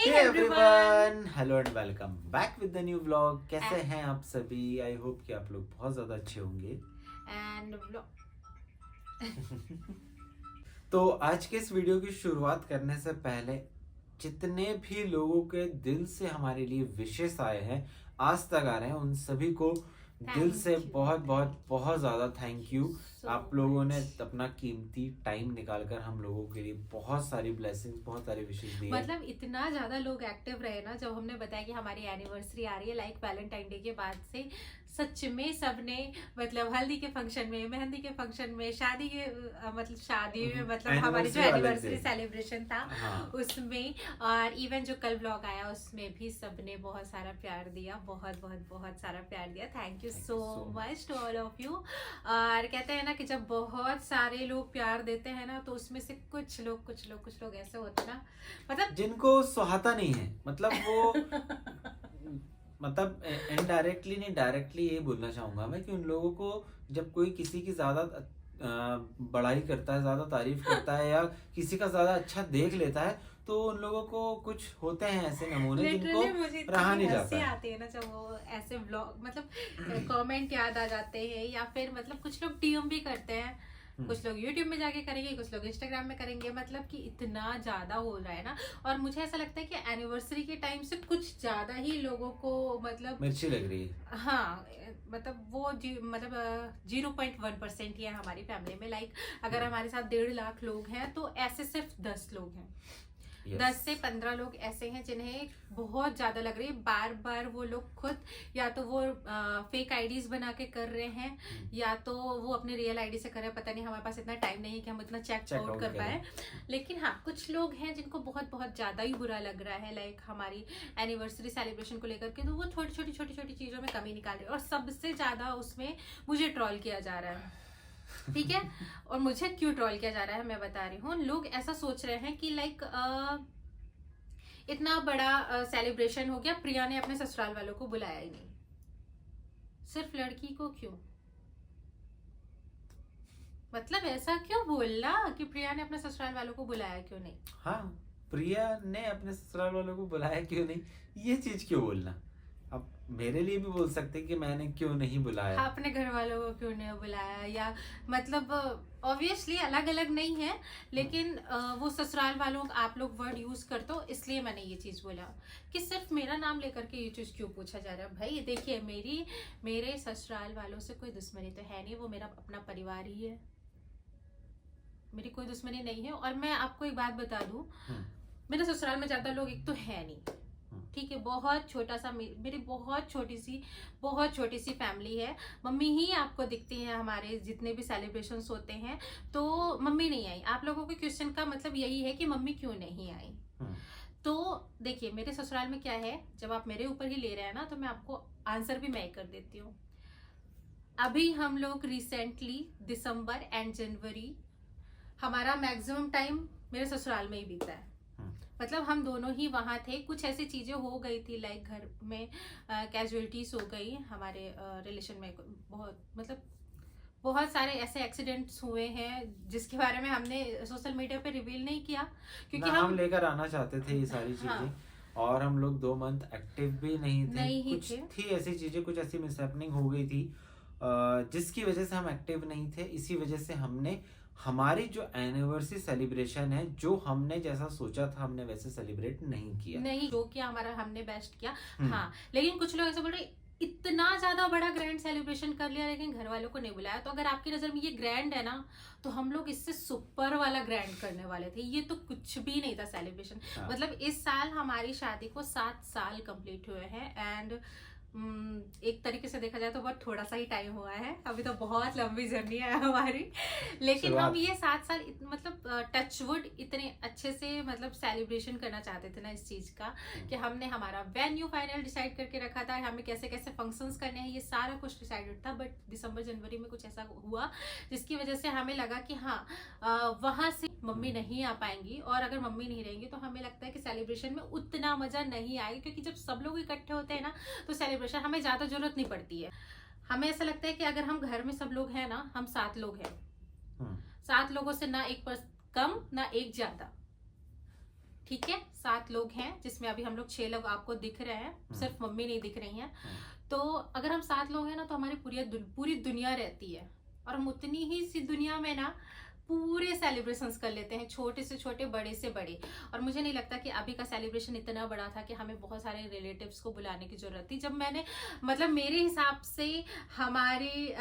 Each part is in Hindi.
Hey everyone, hello and welcome back with the new vlog. कैसे हैं आप सभी? आई होप कि आप लोग बहुत ज़्यादा अच्छे होंगे। एंड तो आज के इस वीडियो की शुरुआत करने से पहले जितने भी लोगों के दिल से हमारे लिए विशेष आए हैं, आज तक आ रहे हैं, उन सभी को दिल से थैंक यू बहुत बहुत बहुत ज़्यादा थैंक यू। सो आप लोगों ने मच। अपना कीमती टाइम निकालकर हम लोगों के लिए बहुत सारी ब्लेसिंग्स, बहुत सारे विशेष दिए। मतलब इतना ज्यादा लोग एक्टिव रहे ना जब हमने बताया कि हमारी एनिवर्सरी आ रही है, लाइक वैलेंटाइन डे के बाद से सच में सबने मतलब हल्दी के फंक्शन में, मेहंदी के फंक्शन में, शादी के मतलब शादी में, मतलब हमारी जो Anniversary वाले एनिवर्सरी दिन। सेलिब्रेशन था हाँ, उसमें, और इवन जो कल ब्लॉग आया उसमें भी सबने बहुत सारा प्यार दिया, बहुत बहुत बहुत सारा प्यार दिया। Thank you thank so you so much much. To all of you. और कहते हैं ना कि जब बहुत सारे लोग प्यार देते हैं ना तो उसमें से कुछ लोग ऐसे होते हैं ना, मतलब जिनको सुहाता नहीं है, मतलब वो मतलब इनडायरेक्टली नहीं डायरेक्टली ये बोलना चाहूंगा मैं कि उन लोगों को जब कोई किसी की ज्यादा बड़ाई करता है, ज्यादा तारीफ करता है या किसी का ज्यादा अच्छा देख लेता है, तो उन लोगों को कुछ होते हैं ऐसे नमूने जिनको लिटरली मुझे रहा इतनी नहीं हंसी जाता है। आती है ना जब वो ऐसे व्लॉग मतलब कमेंट याद आ जाते हैं, या फिर मतलब कुछ लोग डीएम भी करते हैं, कुछ लोग यूट्यूब में जाके करेंगे, कुछ लोग इंस्टाग्राम में करेंगे, मतलब कि इतना ज्यादा हो रहा है ना। और मुझे ऐसा लगता है कि एनिवर्सरी के टाइम से कुछ ज्यादा ही लोगों को मतलब मिर्ची लग रही है। हाँ, मतलब वो मतलब 0.1% ही है हमारी फैमिली में। लाइक अगर हमारे साथ 1.5 लाख लोग हैं तो ऐसे सिर्फ 10 लोग हैं, 10 यस। से 15 लोग ऐसे हैं जिन्हें बहुत ज्यादा लग रही है। बार बार वो लोग खुद या तो वो फेक आईडीज बना के कर रहे हैं, या तो वो अपने रियल आईडी से कर रहे हैं। पता नहीं, हमारे पास इतना टाइम नहीं है कि हम इतना चेक आउट चेकआउट कर करें। पाए। लेकिन हाँ, कुछ लोग हैं जिनको बहुत बहुत ज्यादा ही बुरा लग रहा है, लाइक हमारी एनिवर्सरी सेलिब्रेशन को लेकर के, तो वो छोटी छोटी चीजों में कमी निकाल रहे हैं। और सबसे ज्यादा उसमें मुझे ट्रॉल किया जा रहा है, ठीक है। और मुझे क्यों ट्रोल किया जा रहा है मैं बता रही हूँ। लोग ऐसा सोच रहे हैं कि लाइक इतना बड़ा सेलिब्रेशन हो गया, प्रिया ने अपने ससुराल वालों को बुलाया ही नहीं, सिर्फ लड़की को क्यों? मतलब ऐसा क्यों बोलना कि प्रिया ने अपने ससुराल वालों को बुलाया क्यों नहीं? हाँ, प्रिया ने अपने ससुराल वालों को बुलाया क्यों नहीं, ये चीज क्यों बोलना? अब मेरे लिए भी बोल सकते हैं कि मैंने क्यों नहीं बुलाया। हाँ, अपने घर वालों को क्यों नहीं बुलाया, या मतलब ऑब्वियसली अलग अलग नहीं है, लेकिन वो ससुराल वालों आप लोग वर्ड यूज करते हो, इसलिए मैंने ये चीज बोला कि सिर्फ मेरा नाम लेकर के ये चीज क्यों पूछा जा रहा है। भाई देखिए, मेरे ससुराल वालों से कोई दुश्मनी तो है नहीं, वो मेरा अपना परिवार ही है, मेरी कोई दुश्मनी नहीं है। और मैं आपको एक बात बता दूं, मेरे ससुराल में ज्यादा लोग एक तो है नहीं, ठीक है। बहुत छोटा सा मेरी बहुत छोटी सी फैमिली है। मम्मी ही आपको दिखती है हमारे जितने भी सेलिब्रेशंस होते हैं, तो मम्मी नहीं आई। आप लोगों के क्वेश्चन का मतलब यही है कि मम्मी क्यों नहीं आई। तो देखिए, मेरे ससुराल में क्या है, जब आप मेरे ऊपर ही ले रहे हैं ना, तो मैं आपको आंसर भी मैं कर देती हूँ। अभी हम लोग रिसेंटली दिसंबर एंड जनवरी, हमारा मैक्सिमम टाइम मेरे ससुराल में ही बीता है। मतलब हम दोनों ही वहां थे। कुछ ऐसी चीजें हो गई थी, लाइक घर में कैजुअलिटीज हो गई हमारे रिलेशन में, बहुत मतलब बहुत सारे ऐसे एक्सीडेंट्स हुए हैं जिसके बारे में हमने सोशल मीडिया पे रिवील नहीं किया, क्योंकि ना हम हम लेकर आना चाहते थे ये सारी हाँ चीजें, और हम लोग 2 मंथ एक्टिव भी नहीं थे। नहीं ही कुछ थे। थी ऐसी चीजें, कुछ ऐसी मिसहैपनिंग हो गई थी जिसकी वजह से हम एक्टिव नहीं थे। इसी वजह से हमने हमारी जो एनिवर्सरी सेलिब्रेशन है, जो हमने जैसा सोचा था हमने वैसे सेलिब्रेट नहीं किया। नहीं, जो किया हमारा, हमने बेस्ट किया। हाँ, लेकिन कुछ लोग ऐसे बोल रहे इतना ज्यादा बड़ा ग्रैंड सेलिब्रेशन कर लिया लेकिन घर वालों को नहीं बुलाया। तो अगर आपकी नजर में ये ग्रैंड है ना, तो हम लोग इससे सुपर वाला ग्रैंड करने वाले थे। ये तो कुछ भी नहीं था सेलिब्रेशन। मतलब इस साल हमारी शादी को 7 साल कंप्लीट हुए हैं, एंड एक तरीके से देखा जाए तो बहुत थोड़ा सा ही टाइम हुआ है, अभी तो बहुत लंबी जर्नी है हमारी। लेकिन हम ये 7 साल मतलब टचवुड इतने अच्छे से मतलब सेलिब्रेशन करना चाहते थे ना इस चीज का, कि हमने हमारा वेन्यू फाइनल डिसाइड करके रखा था, हमें कैसे कैसे फंक्शंस करने हैं, ये सारा कुछ डिसाइडेड था। बट दिसंबर जनवरी में कुछ ऐसा हुआ जिसकी वजह से हमें लगा कि हाँ, वहां से मम्मी नहीं आ पाएंगी, और अगर मम्मी नहीं रहेंगी तो हमें लगता है कि सेलिब्रेशन में उतना मजा नहीं आएगा, क्योंकि जब सब लोग इकट्ठे होते हैं ना तो सेलिब्रेशन हमें ज्यादा जरूरत नहीं पड़ती है। हमें ऐसा लगता है कि अगर हम घर में सब लोग हैं ना, हम 7 लोग हैं, 7 लोगों से ना एक कम ना एक ज्यादा, ठीक है, 7 लोग हैं, जिसमें अभी हम लोग 6 लोग आपको दिख रहे हैं, सिर्फ मम्मी नहीं दिख रही हैं। तो अगर हम 7 लोग हैं ना, तो हमारी पूरी दुनिया रहती है, और हम उतनी ही सी दुनिया में ना पूरे सेलिब्रेशंस कर लेते हैं, छोटे से छोटे, बड़े से बड़े। और मुझे नहीं लगता कि अभी का सेलिब्रेशन इतना बड़ा था कि हमें बहुत सारे रिलेटिव्स को बुलाने की जरूरत थी। जब मैंने मतलब मेरे हिसाब से हमारी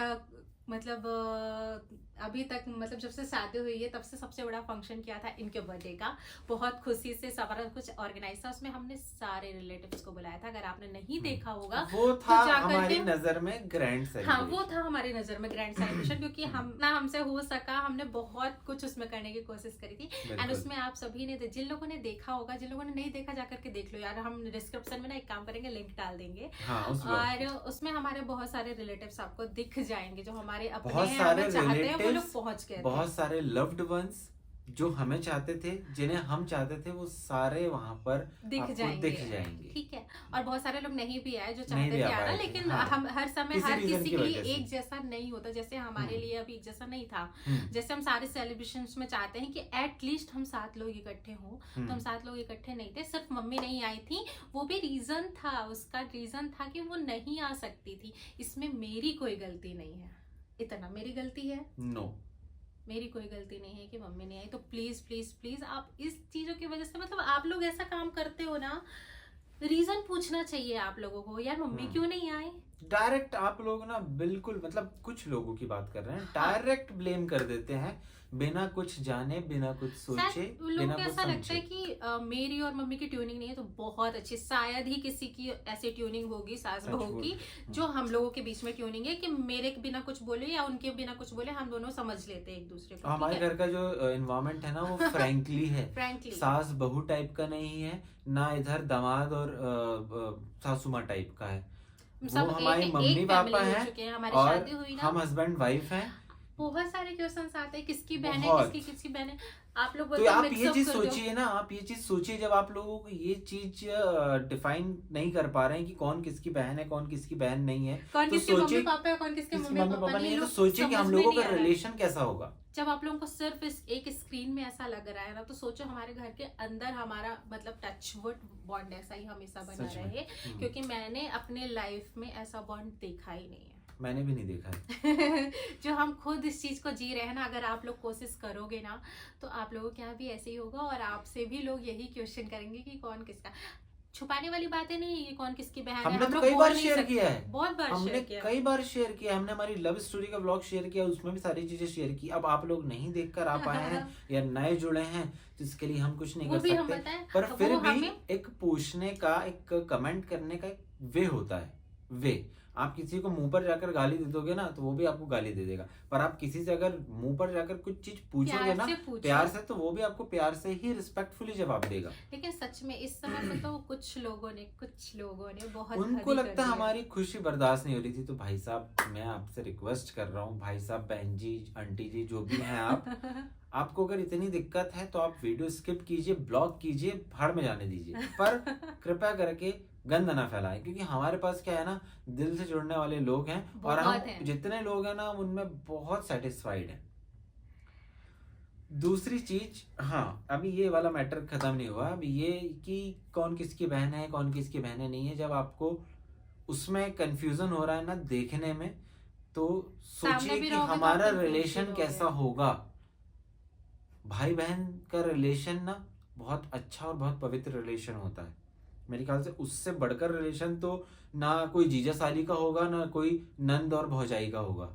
अभी तक मतलब जब से शादी हुई है तब से सबसे बड़ा फंक्शन किया था इनके बर्थडे का, बहुत खुशी से सारा कुछ ऑर्गेनाइज था, उसमें हमने सारे रिलेटिव्स को बुलाया था। अगर आपने नहीं देखा होगा वो था तो हमारी नजर में ग्रैंड सेलिब्रेशन। हाँ, वो था हमारी नजर में ग्रैंड सेलिब्रेशन, क्योंकि हम ना हमसे हो सका, हमने बहुत कुछ उसमें करने की कोशिश करी थी। एंड उसमें आप सभी ने, जिन लोगों ने देखा होगा, जिन लोगों ने नहीं देखा जाकर के देख लो यार, हम डिस्क्रिप्शन में ना एक काम करेंगे, लिंक डाल देंगे। हाँ, और उसमें हमारे बहुत सारे रिलेटिव्स आपको दिख जाएंगे, जो हमारे अपने बहुत हैं, सारे हमें चाहते हैं, वो लोग रिलेटिव्स, पहुंच गए थे। बहुत सारे लव्ड वंस जो हमें चाहते थे, जिन्हें हम चाहते थे, वो सारे वहां पर दिख आपको जाएंगे। दिख जाएंगे। ठीक है, और बहुत सारे लोग नहीं भी आए जो नहीं चाहते भी थे आ आना, पाए थे, लेकिन हाँ। हम हर समय किसी हर रीजन किसी की के लिए वजह से। एक जैसा नहीं होता, जैसे हमारे लिए अभी एक जैसा नहीं था। हम्म, जैसे हम सारे सेलिब्रेशंस में चाहते हैं कि एटलीस्ट हम 7 लोग इकट्ठे हों, तो हम 7 लोग इकट्ठे नहीं थे। सिर्फ मम्मी नहीं आई थी, वो भी रीजन था, उसका रीजन था कि वो नहीं आ सकती थी। इसमें मेरी कोई गलती नहीं है, इतना मेरी गलती है? नो, मेरी कोई गलती नहीं है कि मम्मी नहीं आई। तो प्लीज प्लीज प्लीज आप इस चीजों की वजह से, मतलब आप लोग ऐसा काम करते हो ना, रीजन पूछना चाहिए आप लोगों को, यार मम्मी क्यों नहीं आए। डायरेक्ट आप लोग ना बिल्कुल, मतलब कुछ लोगों की बात कर रहे हैं, हाँ। डायरेक्ट ब्लेम कर देते हैं, बिना कुछ जाने, बिना कुछ सोचे, शायद उन लोगों बिना को कुछ ऐसा लगता है समझे। कि मेरी और मम्मी की ट्यूनिंग नहीं है तो बहुत अच्छी, शायद ही किसी की ऐसी ट्यूनिंग होगी सास सच बहू बोल की, रहे। जो हम लोगों के बीच में ट्यूनिंग है कि मेरे बिना कुछ बोले या उनके बिना कुछ बोले, हम दोनों समझ लेते हैं एक दूसरे को। हमारे घर का जो इन्वायरमेंट है ना, वो फ्रैंकली है, फ्रैंकली सास बहू टाइप का नहीं है, ना इधर दामाद और सासू माँ टाइप का है। वो सब हमारे एक मम्मी पापा फैमिली हो हैं, चुके हैं। हमारी और शादी हुई ना, हम हस्बैंड वाइफ हैं। बहुत सारे क्वेश्चंस आते हैं, किसकी बहन है, बहुत। किसकी बहन है। आप लोग तो बोलते हो आप मिक्स ये अप चीज कर दो। सोचिए ना, आप ये चीज सोचिए, जब आप लोगों को ये चीज डिफाइन नहीं कर पा रहे हैं कि कौन किसकी बहन है, कौन किसकी बहन नहीं है, कौन तो किसके मम्मी सोचिए पापा है, कौन किसके किसकी मम्मी पापा नहीं, है, तो लोग सोचिए कि समझ हम में लोगों नहीं का आ रहा है। रिलेशन कैसा होगा। जब आप लोगों को सिर्फ इस एक स्क्रीन में ऐसा लग रहा है ना, तो सोचो हमारे घर के अंदर हमारा मतलब टचवुड बॉन्ड ऐसा ही हमेशा बना सच में। रहे, क्योंकि मैंने अपने लाइफ में ऐसा बॉन्ड देखा ही नहीं है। मैंने भी नहीं देखा है। जो हम खुद इस चीज को जी रहे हैं ना, अगर आप लोग कोशिश करोगे ना, तो आप लोगों के यहाँ भी ऐसे ही होगा, और आपसे भी लोग यही क्वेश्चन करेंगे कि कौन किसका। छुपाने वाली बातें नहीं है कि कौन किसकी बहन है, हमने हम तो लोग कई बोल बार नहीं शेयर सकते। किया है, बहुत बार हमने शेयर किया। कई बार शेयर किया, हमने हमारी लव स्टोरी का व्लॉग शेयर किया, उसमें भी सारी चीजें शेयर की। अब आप लोग नहीं देखकर आप आए हैं या नए जुड़े हैं, तो इसके लिए हम कुछ नहीं वो कर भी हम सकते, बताएं, पर वो फिर भी हमें एक पूछने का, एक कमेंट करने का एक वे होता है। वे आप किसी को मुंह पर जाकर गाली दे दोगे ना, तो वो भी आपको गाली दे देगा, पर आप किसी से अगर मुंह पर जाकर कुछ चीज पूछोगे प्यार ना से पूछो। प्यार से, तो वो भी आपको प्यार से ही रिस्पेक्टफुली जवाब देगा। लेकिन सच में इस समय पे तो कुछ लोगों ने बहुत उनको हद ही लगता कर है दिया। हमारी खुशी बर्दाश्त नहीं हो रही थी। तो भाई साहब, मैं आपसे रिक्वेस्ट कर रहा हूँ, भाई साहब, बहन जी, आंटी जी, जो भी हैं आप, आपको अगर इतनी दिक्कत है तो आप वीडियो स्किप कीजिए, ब्लॉक कीजिए, भाड़ में जाने दीजिए, पर कृपया करके गंद ना फैलाएं, क्योंकि हमारे पास क्या है ना, दिल से जुड़ने वाले लोग हैं, और हम बहुत हैं। जितने लोग हैं ना, उनमें बहुत सेटिस्फाइड हैं। दूसरी चीज, हाँ, अभी ये वाला मैटर खत्म नहीं हुआ, अभी ये कि कौन किसकी बहन है, कौन किसकी बहनें नहीं है, जब आपको उसमें कंफ्यूजन हो रहा है ना देखने में, तो सामने सोचिए भी कि रहोगे तो हमारा आप confused रिलेशन रहोगे। कैसा होगा। भाई बहन का रिलेशन ना बहुत अच्छा और बहुत पवित्र रिलेशन होता है। मेरे ख्याल से उससे बढ़कर रिलेशन तो ना कोई जीजा साली का होगा, ना कोई नंद और भौजाई का होगा।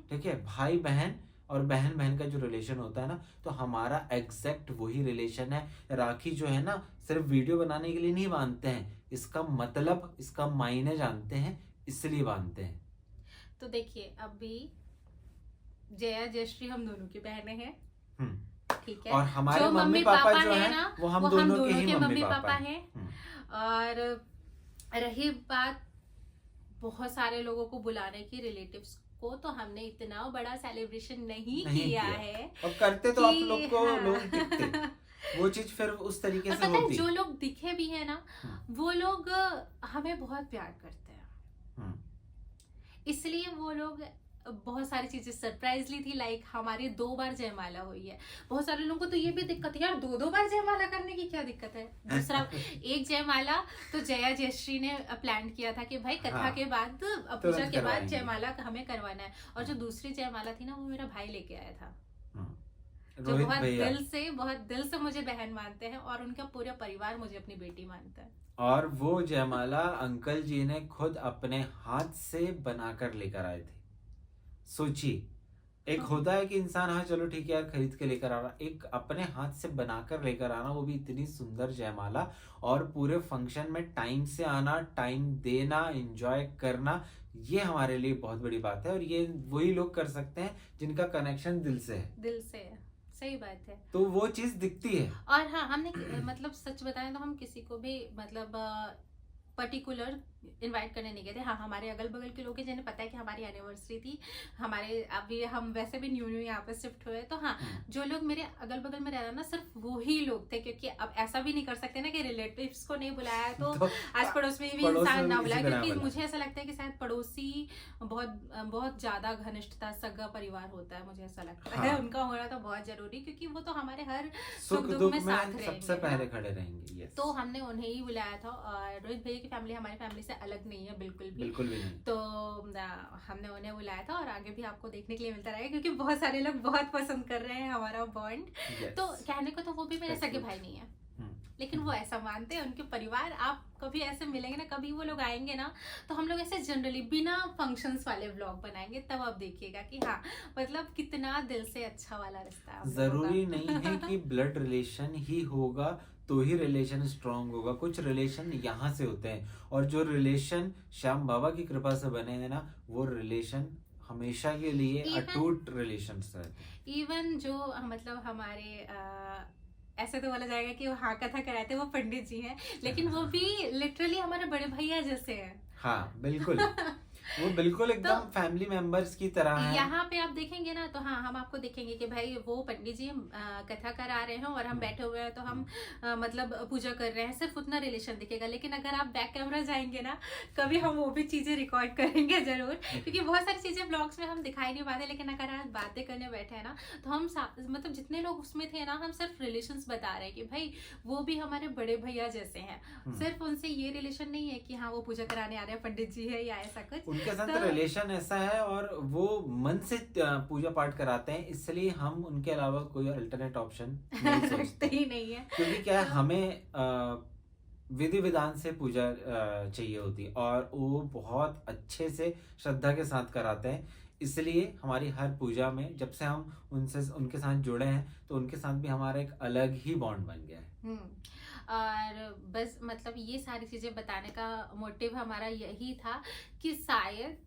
ठीक है, भाई बहन और बहन बहन का जो रिलेशन होता है ना, तो हमारा एग्जैक्ट वही रिलेशन है। राखी जो है ना, सिर्फ वीडियो बनाने के लिए नहीं बांधते हैं, इसका मतलब, इसका मायने जानते हैं, इसलिए बांधते हैं। तो देखिए, अभी जया जयश्री हम दोनों की बहनें हैं, ठीक है, और हमारे जो मम्मी पापा जो है हैं ना, वो हम दोनों के ही मम्मी पापा हैं। हैं। और रही बात बहुत सारे लोगों को बुलाने की, रिलेटिव्स को, तो हमने इतना बड़ा सेलिब्रेशन नहीं किया है। और करते तो आप लोग को हाँ। लोग दिखते, वो चीज फिर उस तरीके और से पता है, होती। जो लोग दिखे भी है ना, वो लोग हमें बहुत प्यार करते हैं, इसलिए वो लोग बहुत सारी चीजें सरप्राइजली थी, लाइक हमारी 2 बार जयमाला हुई है। बहुत सारे लोगों को तो ये भी दिक्कत है, यार 2 बार जयमाला करने की क्या दिक्कत है। दूसरा, एक जयमाला तो जया जयश्री ने प्लान किया था कि भाई कथा हाँ, के बाद पूजा तुरंत के बाद करवाएंगे। जयमाला हमें करवाना है। और जो दूसरी जयमाला थी ना, वो मेरा भाई लेके आया था, हाँ, जो रोहित बहुत भैया। बहुत दिल से मुझे बहन मानते हैं, और उनका पूरा परिवार मुझे अपनी बेटी मानता है। और वो जयमाला अंकल जी ने खुद अपने हाथ से बनाकर लेकर आए थे। सोचिए, एक होता है कि इंसान हाँ चलो ठीक है यार खरीद के लेकर आ रहा, एक अपने हाथ से बनाकर लेकर आना, वो भी इतनी सुंदर जयमाला, और पूरे फंक्शन में टाइम से आना, टाइम देना, एंजॉय करना, ये हमारे लिए बहुत बड़ी बात है। और ये वही लोग कर सकते हैं जिनका कनेक्शन दिल से है, दिल से है, सही बात है। तो वो चीज दिखती है। और हाँ, हमने मतलब सच बताएं तो हम किसी को भी मतलब पर्टिकुलर इनवाइट करने नहीं गए थे। हाँ, हमारे अगल बगल के लोग हैं जिन्हें पता है कि हमारी एनिवर्सरी थी, हमारे अभी हम वैसे भी न्यू न्यू यहाँ पे शिफ्ट हुए, तो हाँ जो लोग मेरे अगल बगल में रह रहे हैं ना, सिर्फ वो ही लोग थे, क्योंकि अब ऐसा भी नहीं कर सकते ना कि रिलेटिव्स को नहीं बुलाया तो तो आस पड़ोस में भी पड़ोस इंसान में ना भी किसी बुलाया, को ना क्योंकि बुलाया। मुझे ऐसा लगता है कि शायद पड़ोसी बहुत बहुत ज्यादा घनिष्ठता, सगा परिवार होता है, मुझे ऐसा लगता है। हाँ। उनका होना तो बहुत जरूरी, क्योंकि वो तो हमारे हर सुख दुख दुख में में साथ सबसे रहेंगे पहले ना। खड़े रहेंगे। यस, तो हमने उन्हें ही बुलाया था। और रोहित भैया की फैमिली हमारी फैमिली से अलग नहीं है बिल्कुल भी, बिल्कुल भी नहीं। तो हमने उन्हें बुलाया था, और आगे भी आपको देखने के लिए मिलता रहेगा, क्योंकि बहुत सारे लोग बहुत पसंद कर रहे हैं हमारा बॉन्ड। Yes. तो कहने को तो वो भी मेरे That's सगे good. भाई नहीं है, हम्म, लेकिन वो ऐसा मानते हैं, उनके परिवार। आप कभी ऐसे मिलेंगे ना, कभी वो लोग आएंगे ना, तो हम लोग ऐसे जनरली बिना फंक्शंस वाले व्लॉग बनाएंगे, तब आप देखिएगा कि हाँ मतलब कितना दिल से अच्छा वाला रिश्ता है हम लोगों जरूरी का। नहीं है कि ब्लड रिलेशन ही होगा तो ही रिलेशन स्ट्रांग होगा। कुछ रिलेशन यहाँ से होते हैं, और जो रिलेशन श्याम बाबा की कृपा से बने हैं ना, वो रिलेशन हमेशा के लिए Even- अटूट रिलेशन रहते हैं। इवन जो मतलब हमारे ऐसे तो बोला जाएगा कि वो हाँ कथा कराते वो पंडित जी हैं, लेकिन वो भी लिटरली हमारे बड़े भैया जैसे हैं। हाँ बिल्कुल, वो बिल्कुल एकदम फैमिली मेंबर्स की तरह है। यहाँ पे आप देखेंगे ना, तो हाँ हम आपको देखेंगे कि भाई वो पंडित जी कथा करा रहे हैं और हम बैठे हुए हैं, तो हम मतलब पूजा कर रहे हैं, सिर्फ उतना रिलेशन दिखेगा। लेकिन अगर आप बैक कैमरा जाएंगे ना, कभी हम वो भी चीजें रिकॉर्ड करेंगे जरूर, क्योंकि बहुत सारी चीजें ब्लॉग्स में हम दिखाई नहीं पाते। लेकिन अगर आप बातें करने बैठे हैं ना, तो हम मतलब जितने लोग उसमें थे ना, हम सिर्फ रिलेशंस बता रहे हैं कि भाई वो भी हमारे बड़े भैया जैसे हैं। सिर्फ उनसे ये रिलेशन नहीं है कि हाँ वो पूजा कराने आ रहे हैं पंडित जी है या ऐसा कुछ, उनके साथ तो रिलेशन ऐसा है, और वो मन से पूजा पाठ कराते हैं, इसलिए हम उनके अलावा कोई अल्टरनेट ऑप्शन नहीं रखते सोचते। ही नहीं है। क्योंकि क्या है, हमें विधि विधान से पूजा चाहिए होती है, और वो बहुत अच्छे से श्रद्धा के साथ कराते हैं। इसलिए हमारी हर पूजा में जब से हम उनके साथ जुड़े हैं, तो उनके साथ भी हमारा एक अलग ही बॉन्ड बन गया है। और बस मतलब ये सारी चीजें बताने का मोटिव हमारा यही था कि शायद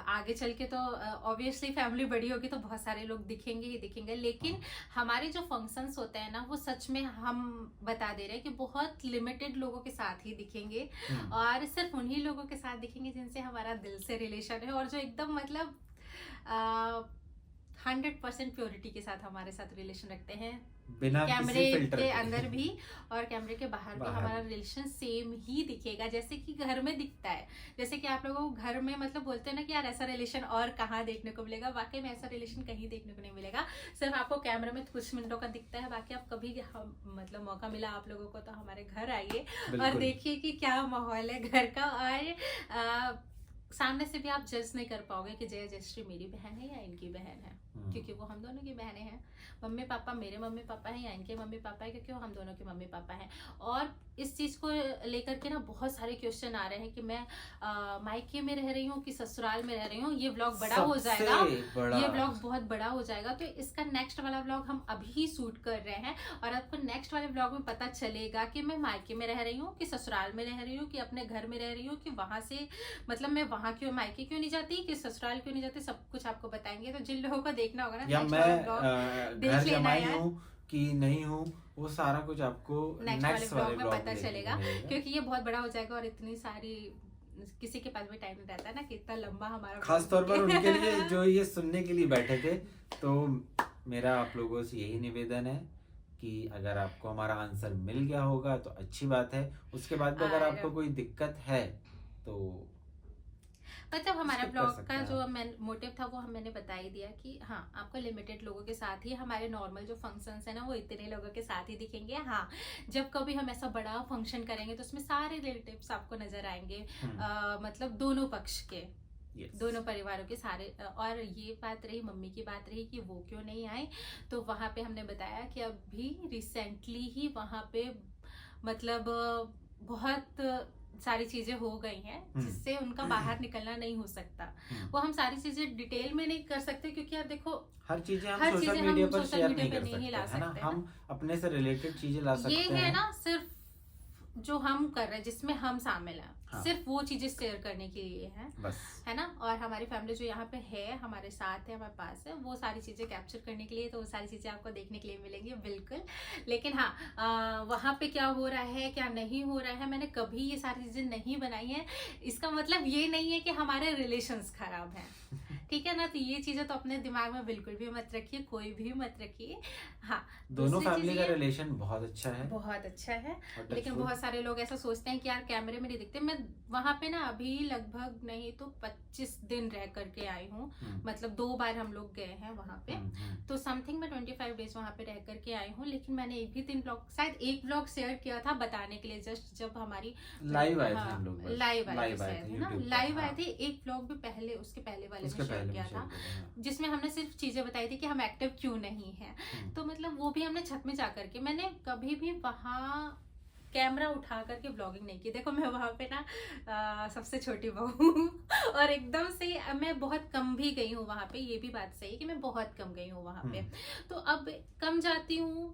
आगे चल के तो ऑब्वियसली फैमिली बड़ी होगी तो बहुत सारे लोग दिखेंगे ही दिखेंगे, लेकिन हमारे जो फंक्शंस होते हैं ना, वो सच में हम बता दे रहे हैं कि बहुत लिमिटेड लोगों के साथ ही दिखेंगे, और सिर्फ उन्हीं लोगों के साथ दिखेंगे जिनसे हमारा दिल से रिलेशन है, और जो एकदम मतलब 100% प्योरिटी के साथ हमारे साथ रिलेशन रखते हैं, बिना कैमरे किसी फिल्टर के अंदर भी और कैमरे के बाहर भी बाहर हमारा भी। रिलेशन सेम ही दिखेगा, जैसे कि घर में दिखता है। जैसे कि आप लोगों को घर में मतलब बोलते हैं ना कि यार ऐसा रिलेशन और कहाँ देखने को मिलेगा, वाकई में ऐसा रिलेशन कहीं देखने को नहीं मिलेगा। सिर्फ आपको कैमरे में कुछ मिनटों का दिखता है, बाकी आप कभी मतलब मौका मिला आप लोगों को तो हमारे घर आइए और बिल्कुल। देखिए कि क्या माहौल है घर का। और सामने से भी आप जज नहीं कर पाओगे कि जय जयश्री मेरी बहन है या इनकी बहन है, क्योंकि वो हम दोनों की बहनें हैं। मम्मी पापा मेरे मम्मी पापा हैं या इनके मम्मी पापा है, क्योंकि वो हम दोनों के मम्मी पापा हैं। और इस चीज को लेकर के ना बहुत सारे क्वेश्चन आ रहे हैं कि मैं मायके में रह रही हूँ कि ससुराल में रह रही हूँ। ये व्लॉग बड़ा हो जाएगा, ये व्लॉग बहुत बड़ा हो जाएगा, तो इसका नेक्स्ट वाला व्लॉग हम अभी शूट कर रहे हैं, और आपको नेक्स्ट वाले व्लॉग में पता चलेगा कि मैं मायके में रह रही हूँ कि ससुराल में रह रही हूँ कि अपने घर में रह रही हूँ, कि वहां से मतलब मैं वहां क्यों मायके क्यों नहीं जाती, कि ससुराल क्यों नहीं जाती, सब कुछ आपको बताएंगे। तो जिन लोगों को देखना होगा ना, या नेक्स्ट मैं वाला व्लॉग घर लेना जमाई यार। हूँ कि नहीं हूँ, वो सारा कुछ आपको नेक्स्ट वाले व्लॉग में पता में चलेगा, मिलेगा। क्योंकि ये बहुत बड़ा हो जाएगा और इतनी सारी किसी के पास भी टाइम नहीं रहता है ना कि इतना लंबा हमारा खास तौर पर उनके लिए जो ये सुनने के लिए बैठे थे। तो मेरा आप लोगों से यही निवेदन है कि अगर आपको हमारा आंसर मिल गया होगा तो अच्छी बात है, उसके बाद भी अगर और- आपको कोई दिक्कत है तो मतलब हमारा skip कर ब्लॉग सकते का हैं जो आप। मोटिव था वो मैंने बता ही दिया कि हाँ आपको लिमिटेड लोगों के साथ ही, हमारे नॉर्मल जो फंक्शंस है ना वो इतने लोगों के साथ ही दिखेंगे। हाँ जब कभी हम ऐसा बड़ा फंक्शन करेंगे तो उसमें सारे रिलेटिव्स आपको नजर आएंगे, मतलब दोनों पक्ष के, Yes. दोनों परिवारों के सारे। और ये बात रही मम्मी की बात रही कि वो क्यों नहीं आए, तो वहाँ पे हमने बताया कि अभी रिसेंटली ही वहाँ पे मतलब बहुत सारी चीजें हो गई हैं जिससे उनका बाहर निकलना नहीं हो सकता। वो हम सारी चीजें डिटेल में नहीं कर सकते क्योंकि यार देखो हर चीजें हम हर सोशल चीजें मीडिया हम पर सोशल शेयर मीडिया नहीं पे कर नहीं सकते ला है ना, सकते हम अपने से रिलेटेड चीजें ला ये सकते है हैं ना सिर्फ जो हम कर रहे हैं जिसमें हम शामिल हैं, हाँ। सिर्फ वो चीजें शेयर करने के लिए है बस, है ना। और हमारी फैमिली जो यहाँ पे है, हमारे साथ है, हमारे पास है, वो सारी चीजें कैप्चर करने के लिए, तो वो सारी चीजें आपको देखने के लिए मिलेंगी बिल्कुल। लेकिन हाँ वहाँ पे क्या हो रहा है क्या नहीं हो रहा है, मैंने कभी ये सारी चीजें नहीं बनाई है। इसका मतलब ये नहीं है कि हमारे रिलेशंस खराब हैं, ठीक है ना। तो ये चीजें तो अपने दिमाग में बिल्कुल भी मत रखिए, कोई भी मत रखिए। हाँ दोनों फैमिली का रिलेशन बहुत अच्छा है, बहुत अच्छा है। और लेकिन touch wood। बहुत सारे लोग ऐसा सोचते हैं कि यार कैमरे में नहीं दिखते। मैं वहां पे ना अभी लगभग नहीं तो 25 दिन रह करके आई हूँ, मतलब 2 बार हम लोग गए हैं वहां पे, तो समथिंग मैं 25 डेज वहां पे रह करके आई हूँ। लेकिन मैंने एक भी दिन ब्लॉग, शायद एक ब्लॉग शेयर किया था बताने के लिए, जस्ट जब हमारी लाइव आए थे हम लोग, लाइव आए थे ना, YouTube पर, लाइव आए हाँ। थे। एक ब्लॉग भी पहले उसके पहले वाले में उसके शेयर पहले किया में था, share किया था, हाँ। जिसमें हमने सिर्फ चीजें बताई थी कि हम एक्टिव क्यों नहीं है। तो मतलब वो भी हमने छत में जाकर के, मैंने कभी भी वहाँ कैमरा उठा करके ब्लॉगिंग नहीं की। देखो मैं वहाँ पे ना सबसे छोटी बहू हूँ और एकदम से मैं बहुत कम भी गई हूँ वहाँ पे, ये भी बात सही है कि मैं बहुत कम गई हूँ वहाँ पे। तो अब कम जाती हूँ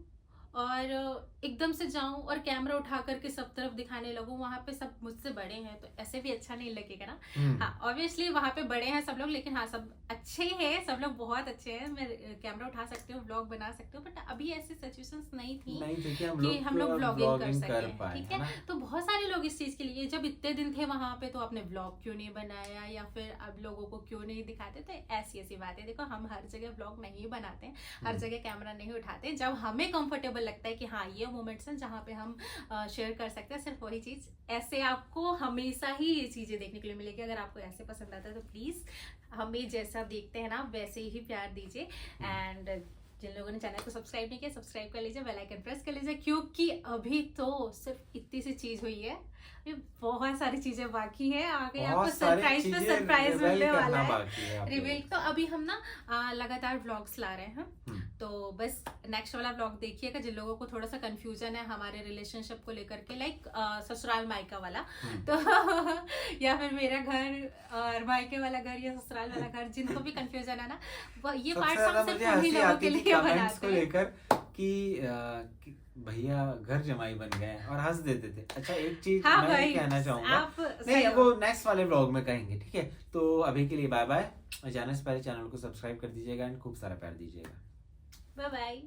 और एकदम से जाऊं और कैमरा उठा करके सब तरफ दिखाने लगूं, वहां पे सब मुझसे बड़े हैं तो ऐसे भी अच्छा नहीं लगेगा ना। हाँ ऑब्वियसली वहां पे बड़े हैं सब लोग, लेकिन हाँ सब अच्छे हैं, सब लोग बहुत अच्छे हैं, मैं कैमरा उठा सकती हूँ, व्लॉग बना सकती हूँ। बट अभी ऐसी सिचुएशंस नहीं थी कि हम लोग व्लॉगिंग कर कर सके, पाए, ठीक है है। ना? तो बहुत सारे लोग इस चीज के लिए, जब इतने दिन थे वहां पे तो आपने व्लॉग क्यों नहीं बनाया, या फिर अब लोगों को क्यों नहीं दिखाते। तो ऐसी ऐसी बातें, देखो हम हर जगह व्लॉग नहीं बनाते, हर जगह कैमरा नहीं उठाते। जब हमें कंफर्टेबल लगता है कि हाँ ये मोमेंट्स हैं जहाँ पे हम शेयर कर सकते हैं, सिर्फ वही चीज। ऐसे आपको हमेशा ही ये चीजें देखने के लिए मिलेगी। अगर आपको ऐसे पसंद आता है तो प्लीज हमें जैसा देखते हैं ना वैसे ही प्यार दीजिए। एंड जिन लोगों ने चैनल को सब्सक्राइब नहीं किया, सब्सक्राइब कर लीजिए, बेल आइकन प्रेस कर लीजिए, क्योंकि अभी तो सिर्फ इतनी सी चीज हुई है, अभी बहुत सारी चीजें बाकी है, आगे आपको सरप्राइज पे सरप्राइज मिलने वाला है, रिवील। तो अभी हम ना लगातार व्लॉग्स ला रहे हैं, तो बस नेक्स्ट वाला व्लॉग देखिएगा। जिन लोगों को थोड़ा सा कंफ्यूजन है हमारे रिलेशनशिप को लेकर के, लाइक ससुराल मायका वाला, तो या फिर मेरा घर और मायके वाला घर या ससुराल वाला घर, जिनको भी कंफ्यूजन है ना, ये पार्ट हम सिर्फ उन्हीं लोगों के लिए बनाते हैं लेकर कि भैया घर जमाई बन गए और हंस देते थे। अच्छा एक चीज मैं कहना चाहूंगा, नहीं वो नेक्स्ट वाले व्लॉग में कहेंगे, ठीक है। तो अभी के लिए बाय बाय, जाने से पहले चैनल को सब्सक्राइब कर दीजिएगा एंड खूब सारा प्यार दीजिएगा। Bye bye.